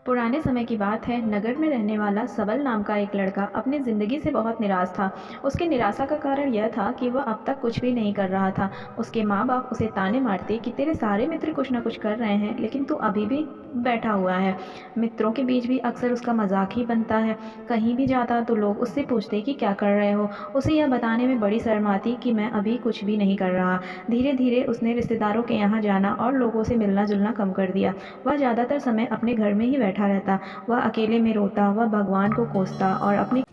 पुराने समय की बात है। नगर में रहने वाला सबल नाम का एक लड़का अपनी ज़िंदगी से बहुत निराश था। उसकी निराशा का कारण यह था कि वह अब तक कुछ भी नहीं कर रहा था। उसके माँ बाप उसे ताने मारते कि तेरे सारे मित्र कुछ ना कुछ कर रहे हैं, लेकिन तू अभी भी बैठा हुआ है। मित्रों के बीच भी अक्सर उसका मजाक ही बनता है। कहीं भी जाता तो लोग उससे पूछते कि क्या कर रहे हो। उसे यह बताने में बड़ी शर्म आती कि मैं अभी कुछ भी नहीं कर रहा। धीरे धीरे उसने रिश्तेदारों के यहाँ जाना और लोगों से मिलना जुलना कम कर दिया। वह ज़्यादातर समय अपने घर में ही बैठा रहता। वह अकेले में रोता, वह भगवान को कोसता और अपनी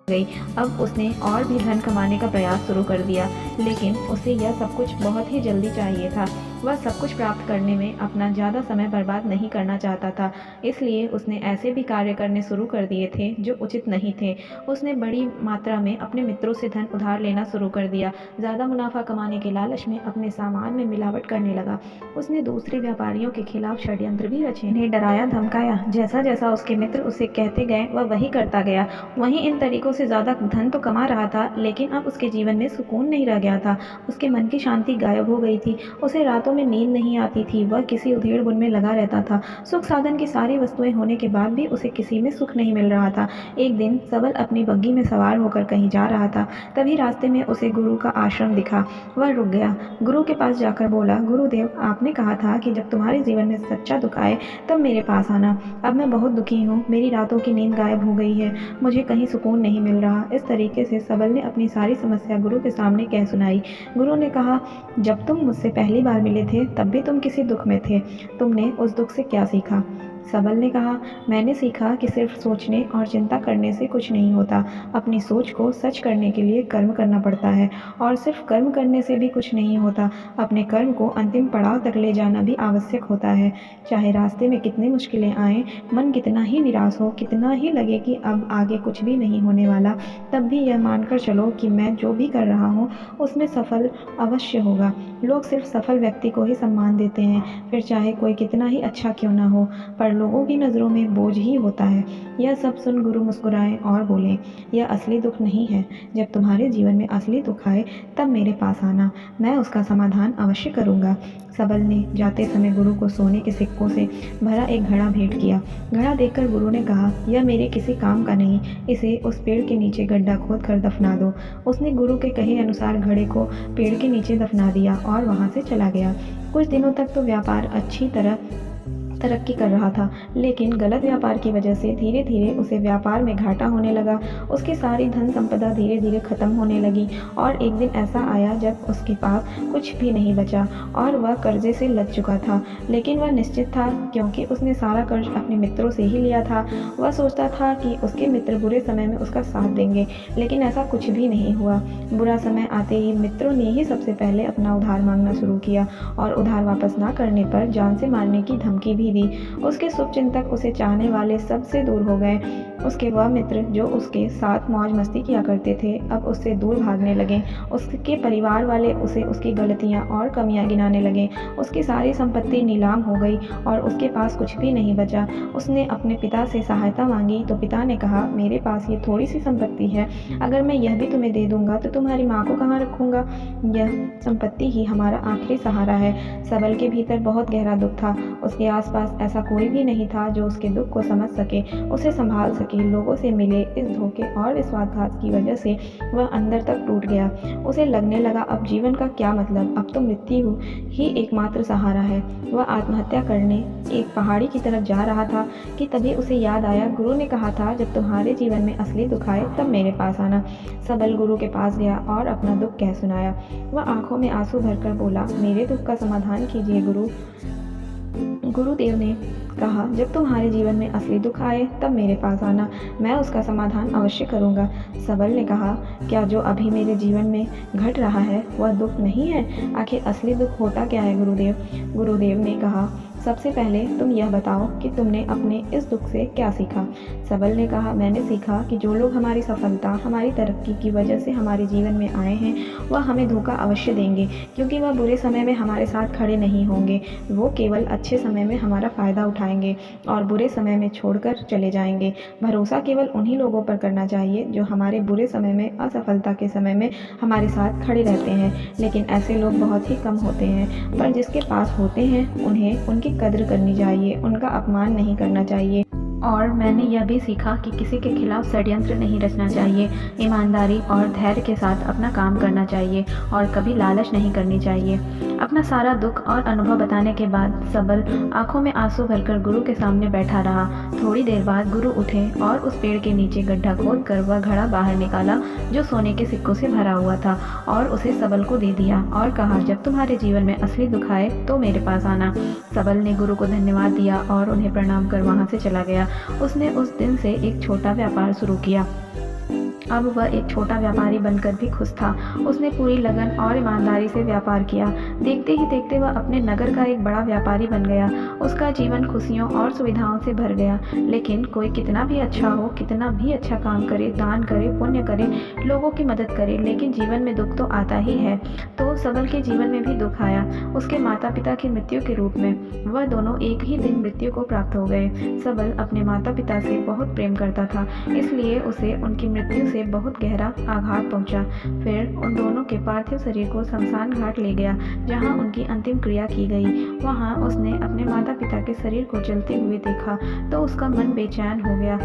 गई। अब उसने और भी धन कमाने का प्रयास शुरू कर दिया, लेकिन उसे यह सब कुछ बहुत ही जल्दी चाहिए था। वह सब कुछ प्राप्त करने में अपना ज़्यादा समय बर्बाद नहीं करना चाहता था, इसलिए उसने ऐसे भी कार्य करने शुरू कर दिए थे जो उचित नहीं थे। उसने बड़ी मात्रा में अपने मित्रों से धन उधार लेना शुरू कर दिया। ज़्यादा मुनाफा कमाने के लालच में अपने सामान में मिलावट करने लगा। उसने दूसरे व्यापारियों के खिलाफ षड्यंत्र भी रचे, उन्हें डराया धमकाया। जैसा जैसा उसके मित्र उसे कहते गए वह वही करता गया। वहीं इन तरीकों से ज़्यादा धन तो कमा रहा था, लेकिन अब उसके जीवन में सुकून नहीं रह गया था। उसके मन की शांति गायब हो गई थी। उसे रातों में नींद नहीं आती थी। वह किसी उधेड़-बुन में लगा रहता था। सुख साधन की सारी वस्तुएं होने के बाद भी उसे किसी में सुख नहीं मिल रहा था। एक दिन सबल अपनी बग्गी में सवार होकर कहीं जा रहा था। तभी रास्ते में उसे गुरु का आश्रम दिखा। वह रुक गया। गुरु के पास जाकर बोला, गुरुदेव, आपने कहा था कि जब तुम्हारे जीवन में सच्चा दुख आए तब मेरे पास आना। अब मैं बहुत दुखी हूँ। मेरी रातों की नींद गायब हो गई है। मुझे कहीं सुकून नहीं मिल रहा। इस तरीके से सबल ने अपनी सारी समस्या गुरु के सामने कह सुनाई। गुरु ने कहा, जब तुम मुझसे पहली बार मिले थे तब भी तुम किसी दुख में थे। तुमने उस दुख से क्या सीखा? सबल ने कहा, मैंने सीखा कि सिर्फ सोचने और चिंता करने से कुछ नहीं होता। अपनी सोच को सच करने के लिए कर्म करना पड़ता है, और सिर्फ कर्म करने से भी कुछ नहीं होता। अपने कर्म को अंतिम पड़ाव तक ले जाना भी आवश्यक होता है। चाहे रास्ते में कितनी मुश्किलें आएं, मन कितना ही निराश हो, कितना ही लगे कि अब आगे कुछ भी नहीं होने वाला, तब भी यह मानकर चलो कि मैं जो भी कर रहा हूँ उसमें सफल अवश्य होगा। लोग सिर्फ सफल व्यक्ति को ही सम्मान देते हैं, फिर चाहे कोई कितना ही अच्छा क्यों ना हो। पर पर लोगों की नज़रों में बोझ ही होता है। यह सब सुन गुरु मुस्कुराए और बोले, यह असली दुख नहीं है। जब तुम्हारे जीवन में असली दुख आए तब मेरे पास आना, मैं उसका समाधान अवश्य करूँगा। सबल ने जाते समय गुरु को सोने के सिक्कों से भरा एक घड़ा भेंट किया। घड़ा देखकर गुरु ने कहा, यह मेरे किसी काम का नहीं, इसे उस पेड़ के नीचे गड्ढा खोद कर दफना दो। उसने गुरु के कहे अनुसार घड़े को पेड़ के नीचे दफना दिया और वहाँ से चला गया। कुछ दिनों तक तो व्यापार अच्छी तरह तरक्की कर रहा था, लेकिन गलत व्यापार की वजह से धीरे धीरे उसे व्यापार में घाटा होने लगा। उसकी सारी धन संपदा धीरे धीरे खत्म होने लगी और एक दिन ऐसा आया जब उसके पास कुछ भी नहीं बचा और वह कर्जे से लद चुका था। लेकिन वह निश्चित था, क्योंकि उसने सारा कर्ज अपने मित्रों से ही लिया था। वह सोचता था कि उसके मित्र बुरे समय में उसका साथ देंगे, लेकिन ऐसा कुछ भी नहीं हुआ। बुरा समय आते ही मित्रों ने ही सबसे पहले अपना उधार मांगना शुरू किया और उधार वापस ना करने पर जान से मारने की धमकी भी दी। उसके शुभचिंतक, उसे चाहने वाले सबसे दूर हो गए। उसके वह मित्र जो उसके साथ मौज मस्ती किया करते थे, अब उससे दूर भागने लगे। उसके परिवार वाले उसे उसकी गलतियां और कमियां गिनाने लगे। उसकी सारी संपत्ति नीलाम हो गई और उसके पास कुछ भी नहीं बचा। उसने अपने पिता से सहायता मांगी तो पिता ने कहा, मेरे पास ये थोड़ी सी संपत्ति है, अगर मैं यह भी तुम्हें दे दूंगा तो तुम्हारी माँ को कहाँ रखूंगा? यह संपत्ति ही हमारा आखिरी सहारा है। सबल के भीतर बहुत गहरा दुख था। उसके आसपास ऐसा कोई भी नहीं था जो उसके दुख को समझ सके, उसे संभाल सके। लोगों से मिले इस धोखे और विश्वासघात की वजह से वह अंदर तक टूट गया। उसे लगने लगा, अब जीवन का क्या मतलब, अब तो मृत्यु ही एकमात्र सहारा है। वह आत्महत्या करने एक पहाड़ी की तरफ जा रहा था कि तभी उसे याद आया, गुरु ने कहा था जब तुम्हारे जीवन में असली दुख आए तब मेरे पास आना। सबल गुरु के पास गया और अपना दुख कह सुनाया। वह आंखों में आंसू भरकर बोला, मेरे दुख का समाधान कीजिए गुरु। गुरुदेव ने कहा, जब तुम्हारे जीवन में असली दुख आए तब मेरे पास आना, मैं उसका समाधान अवश्य करूंगा। सबल ने कहा, क्या जो अभी मेरे जीवन में घट रहा है वह दुख नहीं है? आखिर असली दुख होता क्या है गुरुदेव? गुरुदेव ने कहा, सबसे पहले तुम यह बताओ कि तुमने अपने इस दुख से क्या सीखा। सबल ने कहा, मैंने सीखा कि जो लोग हमारी सफलता, हमारी तरक्की की वजह से हमारे जीवन में आए हैं वह हमें धोखा अवश्य देंगे, क्योंकि वह बुरे समय में हमारे साथ खड़े नहीं होंगे। वो केवल अच्छे समय में हमारा फ़ायदा उठाएंगे और बुरे समय में छोड़कर चले जाएंगे। भरोसा केवल उन्हीं लोगों पर करना चाहिए जो हमारे बुरे समय में, असफलता के समय में हमारे साथ खड़े रहते हैं। लेकिन ऐसे लोग बहुत ही कम होते हैं, पर जिसके पास होते हैं उन्हें उनकी कद्र करनी चाहिए, उनका अपमान नहीं करना चाहिए। और मैंने यह भी सीखा कि किसी के खिलाफ षड्यंत्र नहीं रचना चाहिए। ईमानदारी और धैर्य के साथ अपना काम करना चाहिए और कभी लालच नहीं करनी चाहिए। अपना सारा दुख और अनुभव बताने के बाद सबल आंखों में आंसू भरकर गुरु के सामने बैठा रहा। थोड़ी देर बाद गुरु उठे और उस पेड़ के नीचे गड्ढा खोद कर वह घड़ा बाहर निकाला जो सोने के सिक्कों से भरा हुआ था और उसे सबल को दे दिया और कहा, जब तुम्हारे जीवन में असली दुख आए तो मेरे पास आना। सबल ने गुरु को धन्यवाद दिया और उन्हें प्रणाम कर वहाँ से चला गया। उसने उस दिन से एक छोटा व्यापार शुरू किया। अब वह एक छोटा व्यापारी बनकर भी खुश था। उसने पूरी लगन और ईमानदारी से व्यापार किया। देखते ही देखते वह अपने नगर का एक बड़ा व्यापारी बन गया। उसका जीवन खुशियों और सुविधाओं से भर गया। लेकिन कोई कितना भी अच्छा हो, कितना भी अच्छा काम करे, दान करे, पुण्य करे, लोगों की मदद करे, लेकिन जीवन में दुख तो आता ही है। तो सबल के जीवन में भी दुख आया, उसके माता पिता की मृत्यु के रूप में। वह दोनों एक ही दिन मृत्यु को प्राप्त हो गए। सबल अपने माता पिता से बहुत प्रेम करता था, इसलिए उसे उनकी मृत्यु से बहुत गहरा आघात पहुंचा। फिर उन दोनों के पार्थिव शरीर को शमशान घाट ले गया, जहां उनकी अंतिम क्रिया की गई। वहां उसने अपने माता पिता के शरीर को जलते हुए देखा तो उसका मन बेचैन हो गया।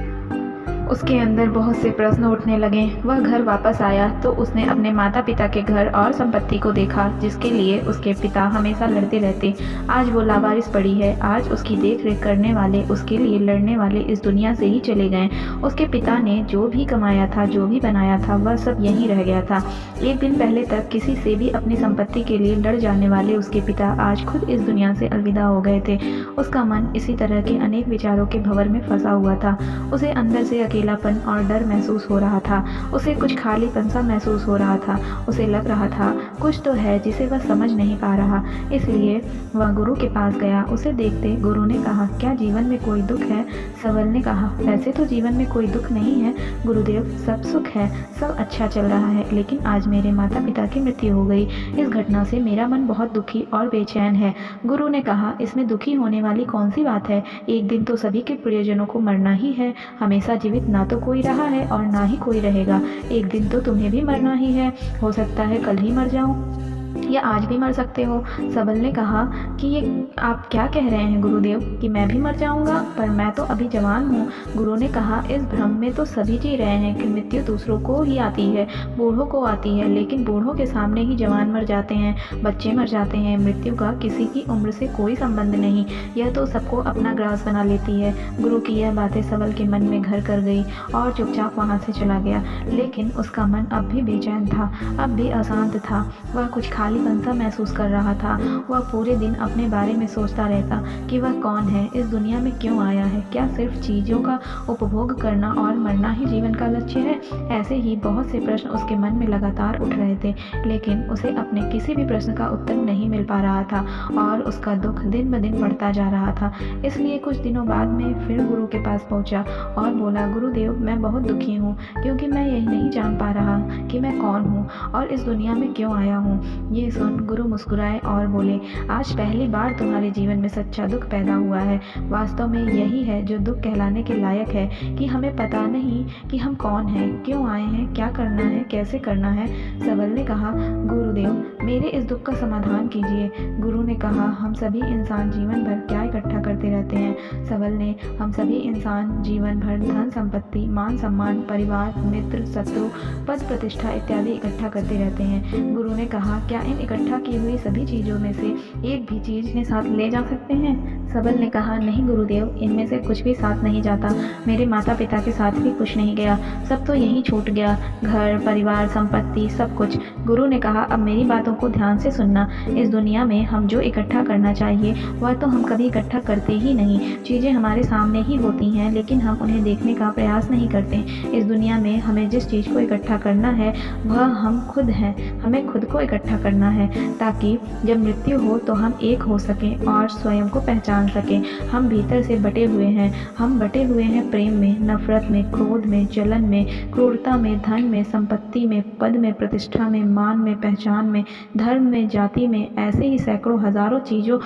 उसके अंदर बहुत से प्रश्न उठने लगे। वह घर वापस आया तो उसने अपने माता पिता के घर और संपत्ति को देखा, जिसके लिए उसके पिता हमेशा लड़ते रहते। आज वो लावारिस पड़ी है। आज उसकी देख रेख करने वाले, उसके लिए लड़ने वाले इस दुनिया से ही चले गए। उसके पिता ने जो भी कमाया था, जो भी बनाया था, वह सब यहीं रह गया था। एक दिन पहले तक किसी से भी अपनी संपत्ति के लिए लड़ जाने वाले उसके पिता आज खुद इस दुनिया से अलविदा हो गए थे। उसका मन इसी तरह के अनेक विचारों के भंवर में फंसा हुआ था। उसे अंदर से अकेला अकेलापन और डर महसूस हो रहा था। उसे कुछ खालीपन सा महसूस हो रहा था। उसे लग रहा था कुछ तो है जिसे वह समझ नहीं पा रहा। इसलिए वह गुरु के पास गया। उसे देखते गुरु ने कहा, क्या जीवन में कोई दुख है? सबल ने कहा, वैसे तो जीवन में कोई दुख नहीं है गुरुदेव, सब सुख है, सब अच्छा चल रहा है, लेकिन आज मेरे माता पिता की मृत्यु हो गई। इस घटना से मेरा मन बहुत दुखी और बेचैन है। गुरु ने कहा, इसमें दुखी होने वाली कौन सी बात है? एक दिन तो सभी के प्रियजनों को मरना ही है। हमेशा जीवित ना तो कोई रहा है और ना ही कोई रहेगा। एक दिन तो तुम्हें भी मरना ही है। हो सकता है कल ही मर जाऊं या आज भी मर सकते हो। सबल ने कहा कि ये आप क्या कह रहे हैं गुरुदेव कि मैं भी मर जाऊंगा? पर मैं तो अभी जवान हूँ। गुरु ने कहा, इस भ्रम में तो सभी जी रहे हैं कि मृत्यु दूसरों को ही आती है, बूढ़ों को आती है, लेकिन बूढ़ों के सामने ही जवान मर जाते हैं, बच्चे मर जाते हैं। मृत्यु का किसी की उम्र से कोई संबंध नहीं, यह तो सबको अपना ग्रास बना लेती है। गुरु की यह बातें सबल के मन में घर कर गई और चुपचाप वहाँ से चला गया। लेकिन उसका मन अब भी बेचैन था, अब भी अशांत था। वह कुछ खालीपन सा महसूस कर रहा था। वह पूरे दिन अपने बारे में सोचता रहता कि वह कौन है, इस दुनिया में क्यों आया है, क्या सिर्फ चीज़ों का उपभोग करना और मरना ही जीवन का लक्ष्य है? ऐसे ही बहुत से प्रश्न उसके मन में लगातार उठ रहे थे, लेकिन उसे अपने किसी भी प्रश्न का उत्तर नहीं मिल पा रहा था और उसका दुख दिन ब दिन बढ़ता जा रहा था। इसलिए कुछ दिनों बाद में फिर गुरु के पास पहुंचा और बोला, गुरुदेव मैं बहुत दुखी हूँ, क्योंकि मैं यही नहीं जान पा रहा कि मैं कौन हूँ और इस दुनिया में क्यों आया हूँ। ये सुन गुरु मुस्कुराए और बोले, आज पहली बार तुम्हारे जीवन में सच्चा दुख पैदा हुआ है। वास्तव में यही है जो दुख कहलाने के लायक है कि हमें पता नहीं कि हम कौन हैं, क्यों आए हैं, क्या करना है, कैसे करना है। सबल ने कहा, गुरुदेव मेरे इस दुख का समाधान कीजिए। गुरु ने कहा, हम सभी इंसान जीवन भर क्या इकट्ठा करते रहते हैं? सबल ने, हम सभी इंसान जीवन भर धन संपत्ति, मान सम्मान, परिवार, मित्र, शत्रु, पद प्रतिष्ठा इत्यादि इकट्ठा करते रहते हैं। गुरु ने कहा, क्या इन इकट्ठा की हुई सभी चीज़ों में से एक भी चीज़ अपने साथ ले जा सकते हैं? सबल ने कहा, नहीं गुरुदेव, इनमें से कुछ भी साथ नहीं जाता। मेरे माता पिता के साथ भी कुछ नहीं गया, सब तो यहीं छूट गया, घर, परिवार, संपत्ति, सब कुछ। गुरु ने कहा, अब मेरी बातों को ध्यान से सुनना। इस दुनिया में हम जो इकट्ठा करना चाहिए वह तो हम कभी इकट्ठा करते ही नहीं। चीज़ें हमारे सामने ही होती हैं, लेकिन हम उन्हें देखने का प्रयास नहीं करते। इस दुनिया में हमें जिस चीज़ को इकट्ठा करना है वह हम खुद हैं। हमें खुद को इकट्ठा करना है ताकि जब मृत्यु हो तो हम एक हो सकें और स्वयं को पहचान सकें। हम भीतर से बटे हुए हैं। हम बटे हुए हैं प्रेम में, नफरत में, क्रोध में, जलन में, क्रूरता में, धन में, संपत्ति में, पद में, प्रतिष्ठा में, मान में, पहचान में, धर्म में, जाति में, ऐसे ही सैकड़ों हजारों चीज़ों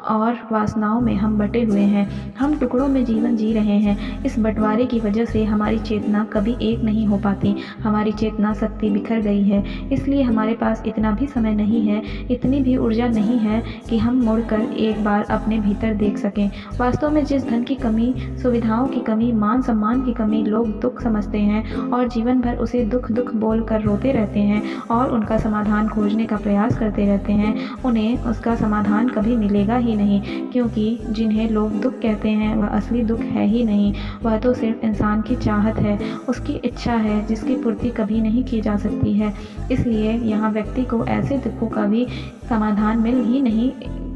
और वासनाओं में हम बटे हुए हैं। हम टुकड़ों में जीवन जी रहे हैं। इस बंटवारे की वजह से हमारी चेतना कभी एक नहीं हो पाती। हमारी चेतना शक्ति बिखर गई है। इसलिए हमारे पास इतना भी समय नहीं है, इतनी भी ऊर्जा नहीं है कि हम मुड़कर एक बार अपने भीतर देख सकें। वास्तव में जिस धन की कमी, सुविधाओं की कमी, मान सम्मान की कमी लोग दुख समझते हैं और जीवन भर उसे दुख दुख बोल कर रोते रहते हैं और उनका समाधान खोजने का प्रयास करते रहते हैं, उन्हें उसका समाधान कभी मिलेगा ही नहीं, क्योंकि जिन्हें लोग दुख कहते हैं वह असली दुख है ही नहीं। वह तो सिर्फ इंसान की चाहत है, उसकी इच्छा है, जिसकी पूर्ति कभी नहीं की जा सकती है। इसलिए यहाँ व्यक्ति को ऐसे दुखों का भी समाधान मिल ही नहीं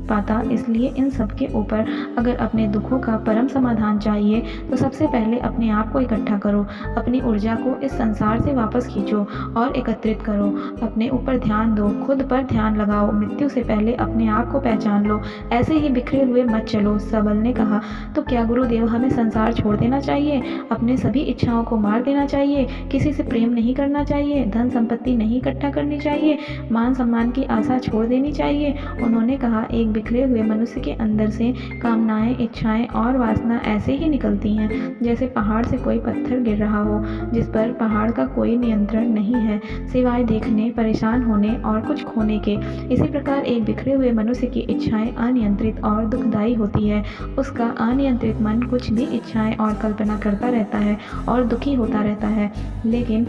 पाता। इसलिए इन सब के ऊपर अगर अपने दुखों का परम समाधान चाहिए तो सबसे पहले अपने आप को इकट्ठा करो, अपनी ऊर्जा को इस संसार से वापस खींचो और एकत्रित करो। अपने ऊपर ध्यान दो, खुद पर ध्यान लगाओ, मृत्यु से पहले अपने आप को पहचान लो, ऐसे ही बिखरे हुए मत चलो। सबल ने कहा, तो क्या गुरुदेव हमें संसार छोड़ देना चाहिए, अपने सभी इच्छाओं को मार देना चाहिए, किसी से प्रेम नहीं करना चाहिए, धन संपत्ति नहीं इकट्ठा करनी चाहिए, मान सम्मान की आशा छोड़ देनी चाहिए? उन्होंने कहा, एक बिखरे हुए मनुष्य के अंदर से कामनाएं, इच्छाएं और वासना ऐसे ही निकलती हैं जैसे पहाड़ से कोई पत्थर गिर रहा हो, जिस पर पहाड़ का कोई नियंत्रण नहीं है सिवाय देखने, परेशान होने और कुछ खोने के। इसी प्रकार एक बिखरे हुए मनुष्य की इच्छाएं अनियंत्रित और दुखदायी होती है। उसका अनियंत्रित मन कुछ भी इच्छाएं और कल्पना करता रहता है और दुखी होता रहता है। लेकिन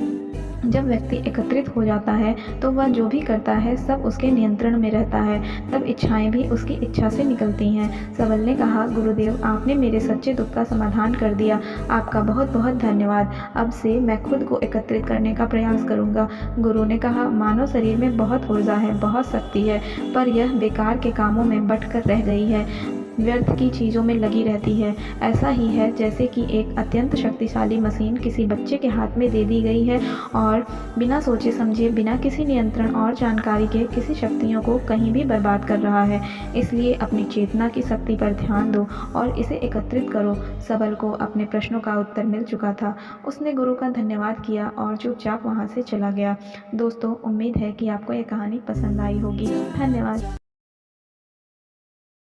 जब व्यक्ति एकत्रित हो जाता है तो वह जो भी करता है सब उसके नियंत्रण में रहता है, तब इच्छाएं भी उसकी इच्छा से निकलती हैं। सबल ने कहा, गुरुदेव आपने मेरे सच्चे दुख का समाधान कर दिया, आपका बहुत बहुत धन्यवाद। अब से मैं खुद को एकत्रित करने का प्रयास करूंगा। गुरु ने कहा, मानव शरीर में बहुत ऊर्जा है, बहुत शक्ति है, पर यह बेकार के कामों में बट कर रह गई है। व्यर्थ की चीज़ों में लगी रहती है। ऐसा ही है जैसे कि एक अत्यंत शक्तिशाली मशीन किसी बच्चे के हाथ में दे दी गई है और बिना सोचे समझे, बिना किसी नियंत्रण और जानकारी के किसी शक्तियों को कहीं भी बर्बाद कर रहा है। इसलिए अपनी चेतना की शक्ति पर ध्यान दो और इसे एकत्रित करो। सबल को अपने प्रश्नों का उत्तर मिल चुका था। उसने गुरु का धन्यवाद किया और चुपचाप वहाँ से चला गया। दोस्तों, उम्मीद है कि आपको ये कहानी पसंद आई होगी। धन्यवाद।